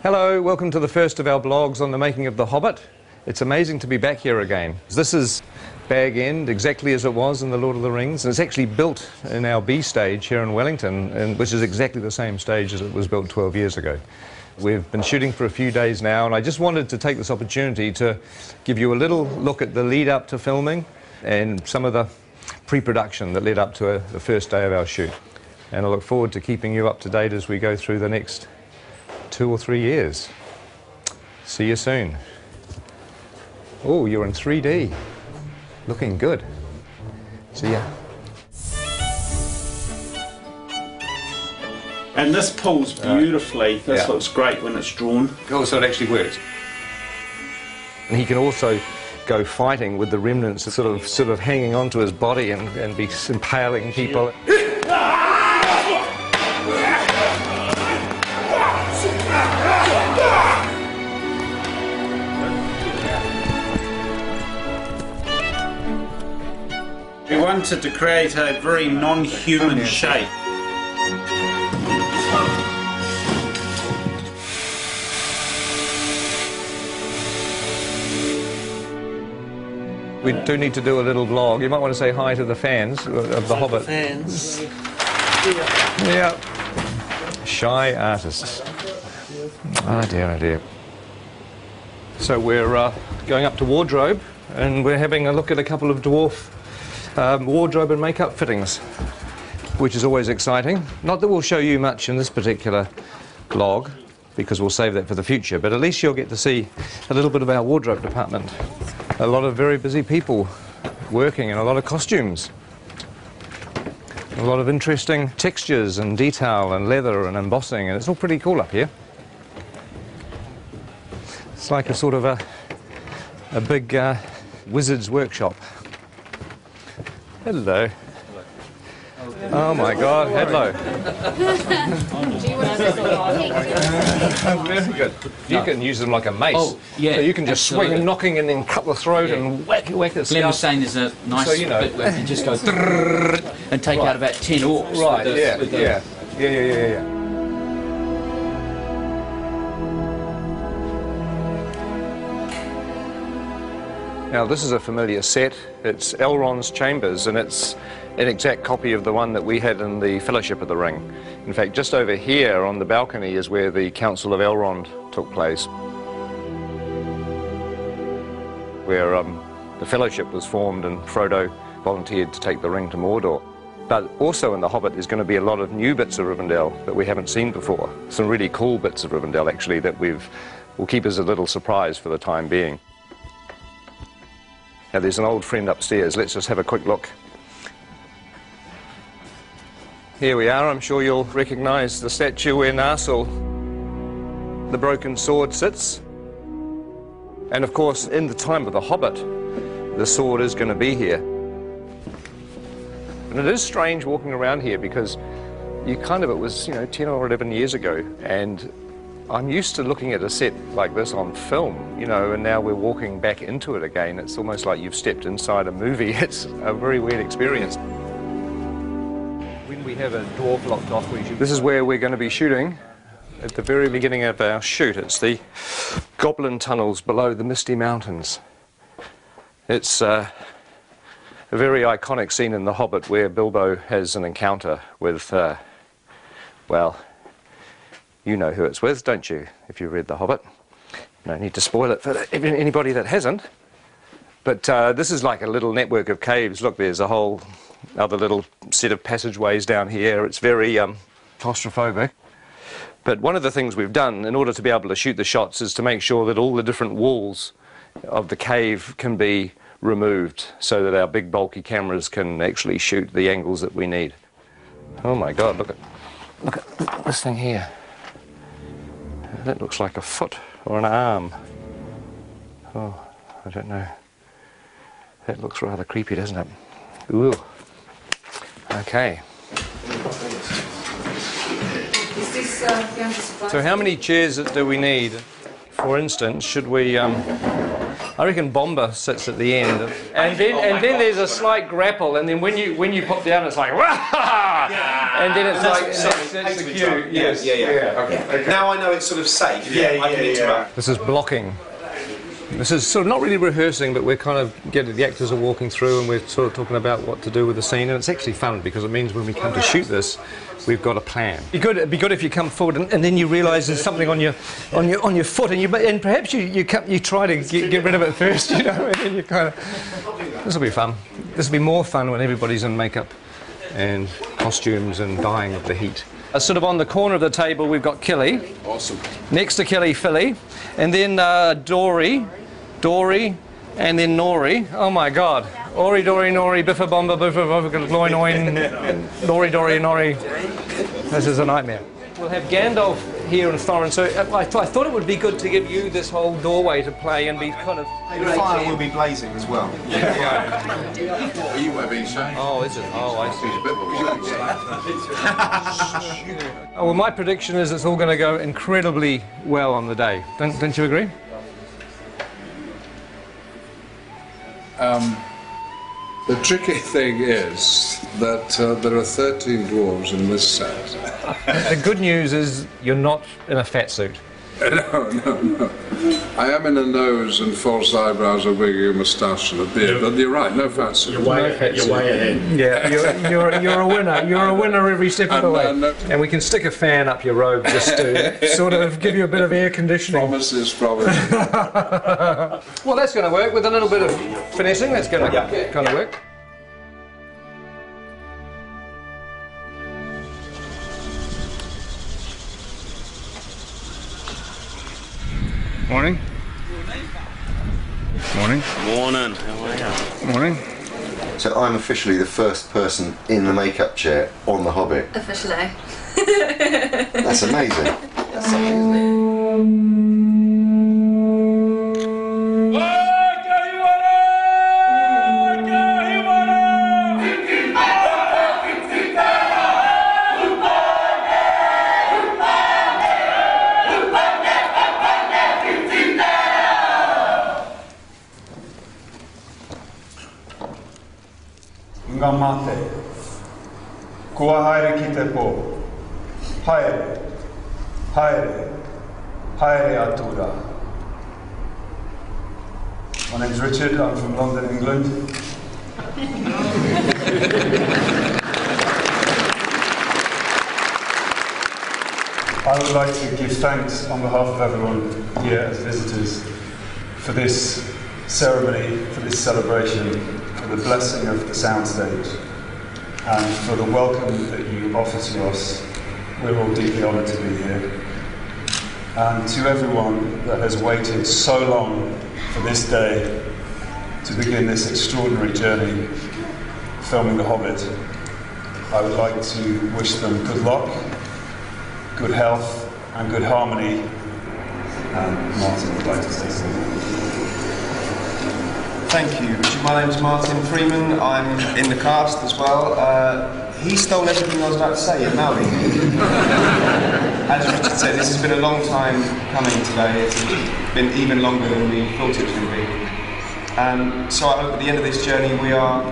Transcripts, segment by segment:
Hello, welcome to the first of our blogs on the making of The Hobbit. It's amazing to be back here again. This is Bag End, exactly as it was in The Lord of the Rings, and it's actually built in our B stage here in Wellington, which is exactly the same stage as it was built 12 years ago. We've been shooting for a few days now, and I just wanted to take this opportunity to give you a little look at the lead up to filming and some of the pre-production that led up to the first day of our shoot. And I look forward to keeping you up to date as we go through the next 2 or 3 years. See you soon. Oh, you're in 3D. Looking good. See ya. And this pulls beautifully. This looks great when it's drawn. Oh, so it actually works. And he can also go fighting with the remnants sort of hanging onto his body and be impaling people. We wanted to create a very non-human shape. We do need to do a little vlog. You might want to say hi to the fans of The Hobbit. Fans. Yeah. Shy artists. Oh dear, oh dear. So we're going up to wardrobe, and we're having a look at a couple of dwarf wardrobe and makeup fittings, which is always exciting. Not that we'll show you much in this particular vlog, because we'll save that for the future, but at least you'll get to see a little bit of our wardrobe department. A lot of very busy people working, and a lot of costumes. A lot of interesting textures and detail and leather and embossing, and it's all pretty cool up here. It's like a sort of a big wizard's workshop. Hello. Oh my God, hello. Very good. You can use them like a mace. Oh, yeah. So you can just absolutely. swing knocking and then cut the throat and whack it. Glenn was saying there's a nice bit where you just go and take out about 10 orcs. Right, with the, yeah. Now this is a familiar set. It's Elrond's chambers, and it's an exact copy of the one that we had in the Fellowship of the Ring. In fact, just over here on the balcony is where the Council of Elrond took place, where the Fellowship was formed and Frodo volunteered to take the ring to Mordor. But also in The Hobbit there's going to be a lot of new bits of Rivendell that we haven't seen before. Some really cool bits of Rivendell actually that we'll keep as a little surprise for the time being. Now there's an old friend upstairs. Let's just have a quick look. Here we are. I'm sure you'll recognise the statue where Narsil, the broken sword, sits. And of course, in the time of The Hobbit, the sword is going to be here. And it is strange walking around here because it was 10 or 11 years ago, and I'm used to looking at a set like this on film, and now we're walking back into it again. It's almost like you've stepped inside a movie. It's a very weird experience. When we have a dwarf locked off, this is where we're going to be shooting at the very beginning of our shoot. It's the goblin tunnels below the Misty Mountains. It's a very iconic scene in The Hobbit where Bilbo has an encounter with, well, you know who it's with, don't you, if you read The Hobbit? No need to spoil it for anybody that hasn't. But this is like a little network of caves. Look, there's a whole other little set of passageways down here. It's very claustrophobic. But one of the things we've done in order to be able to shoot the shots is to make sure that all the different walls of the cave can be removed so that our big bulky cameras can actually shoot the angles that we need. Oh my God, look at this thing here. That looks like a foot or an arm. Oh, I don't know. That looks rather creepy, doesn't it? Ooh. Okay. So how many chairs do we need? For instance, should we I reckon Bomber sits at the end, and then there's a slight grapple, and then when you pop down, it's like and then it's that's the cue. Yes. Okay. Now I know it's sort of safe. I can interrupt. This is blocking. This is sort of not really rehearsing, but we're kind of the actors are walking through, and we're sort of talking about what to do with the scene, and it's actually fun because it means when we come to shoot this, we've got a plan. It'd be good if you come forward and then you realise there's something on your foot, and perhaps you try to get rid of it first, you know, and then you kind of. This will be fun. This will be more fun when everybody's in makeup and costumes and dying of the heat. Sort of on the corner of the table, we've got Killy. Awesome. Next to Killy, Philly, and then Dory, and then Nori. Oh my God! Ori, Dory, Nori, Biffa, Bomba, Biffa, Gloin, Oin, Dory, Nori. This is a nightmare. We'll have Gandalf here and Thorin, so I thought it would be good to give you this whole doorway to play and be kind of... The fire will be blazing as well. What are you having saying? Oh, is it? Oh, I see. Oh, well, my prediction is it's all going to go incredibly well on the day. Don't you agree? The tricky thing is that there are 13 dwarves in this set. The good news is you're not in a fat suit. No. I am in a nose and false eyebrows, a wig, a moustache and a beard, but you're right, no fat suit. You're way ahead. Yeah, you're a winner. You're a winner every step of the way. And we can stick a fan up your robe just to sort of give you a bit of air conditioning. Promises. Well, that's going to work with a little bit of finessing. That's going to kind of work. Morning. Morning. Morning. How are you? Morning. So I'm officially the first person in the makeup chair on The Hobbit. Officially. That's amazing. That's something, isn't it? Ngamate. Kua haere ki te pō. Haere. Haere. Haere atura. My name's Richard, I'm from London, England. I would like to give thanks on behalf of everyone here as visitors for this ceremony, for this celebration, for the blessing of the soundstage, and for the welcome that you offer to us. We're all deeply honoured to be here. And to everyone that has waited so long for this day to begin this extraordinary journey filming The Hobbit, I would like to wish them good luck, good health and good harmony. And Martin would like to say something. Thank you, Richard. My name's Martin Freeman. I'm in the cast as well. He stole everything I was about to say in Maori. As Richard said, this has been a long time coming today. It's been even longer than we thought it was going to be. So I hope at the end of this journey we are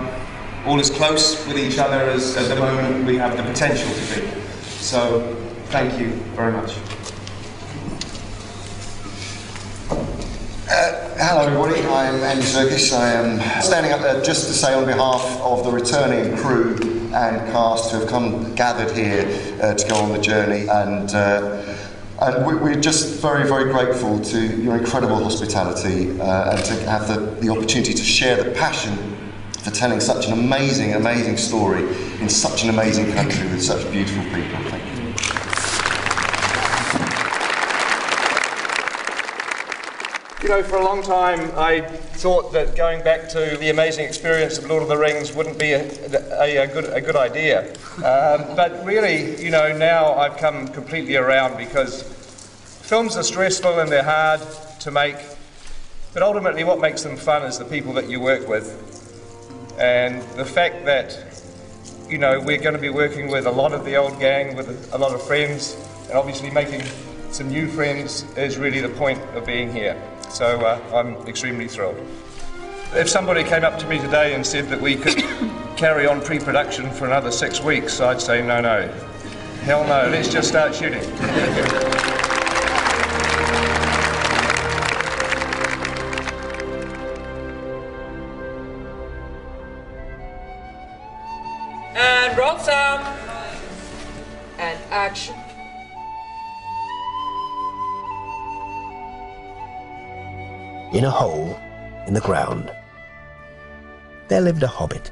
all as close with each other as at the moment we have the potential to be. So thank you very much. Hello everybody, I'm Andy Serkis. I am standing up there just to say on behalf of the returning crew and cast who have gathered here to go on the journey, and we're just very, very grateful to your incredible hospitality and to have the opportunity to share the passion for telling such an amazing story in such an amazing country with such beautiful people. Thank you. You know, for a long time I thought that going back to the amazing experience of Lord of the Rings wouldn't be a good idea. But really, you know, now I've come completely around, because films are stressful and they're hard to make, but ultimately what makes them fun is the people that you work with. And the fact that, you know, we're going to be working with a lot of the old gang, with a lot of friends, and obviously making some new friends is really the point of being here. So I'm extremely thrilled. If somebody came up to me today and said that we could carry on pre-production for another 6 weeks, I'd say no, no. Hell no, let's just start shooting. And roll sound. And action. In a hole in the ground, there lived a hobbit.